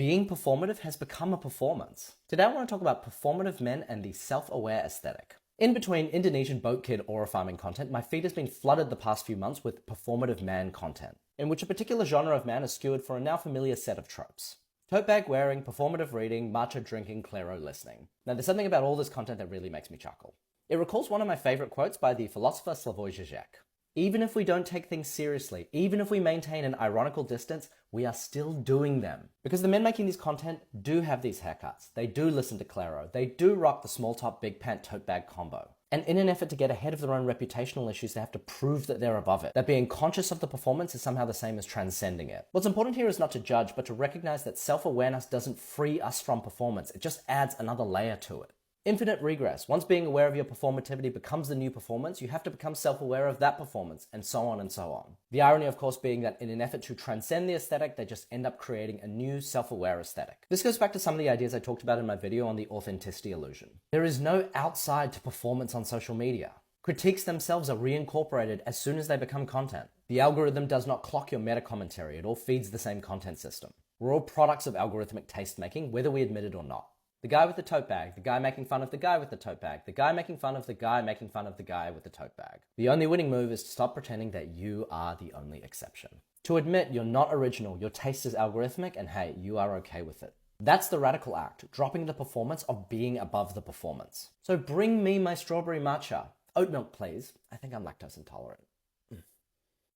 Being performative has become a performance. Today I want to talk about performative men and the self-aware aesthetic. In between Indonesian boat kid aura farming content, my feed has been flooded the past few months with performative man content, in which a particular genre of man is skewered for a now familiar set of tropes. Tote bag wearing, performative reading, matcha drinking, clairo listening. Now there's something about all this content that really makes me chuckle. It recalls one of my favorite quotes by the philosopher Slavoj Žižek. Even if we don't take things seriously, even if we maintain an ironical distance, we are still doing them. Because the men making these content do have these haircuts. They do listen to clairo. They do rock the small top big pant tote bag combo. And in an effort to get ahead of their own reputational issues, they have to prove that they're above it. That being conscious of the performance is somehow the same as transcending it. What's important here is not to judge, but to recognize that self-awareness doesn't free us from performance. It just adds another layer to it. Infinite regress. Once being aware of your performativity becomes the new performance, you have to become self-aware of that performance, and so on and so on. The irony, of course, being that in an effort to transcend the aesthetic, they just end up creating a new self-aware aesthetic. This goes back to some of the ideas I talked about in my video on the authenticity illusion. There is no outside to performance on social media. Critiques themselves are reincorporated as soon as they become content. The algorithm does not clock your meta-commentary, it all feeds the same content system. We're all products of algorithmic taste-making, whether we admit it or not. The guy with the tote bag, the guy making fun of the guy with the tote bag, the guy making fun of the guy making fun of the guy with the tote bag. The only winning move is to stop pretending that you are the only exception. To admit you're not original, your taste is algorithmic, and hey, you are okay with it. That's the radical act, dropping the performance of being above the performance. So bring me my strawberry matcha. Oat milk, please. I think I'm lactose intolerant.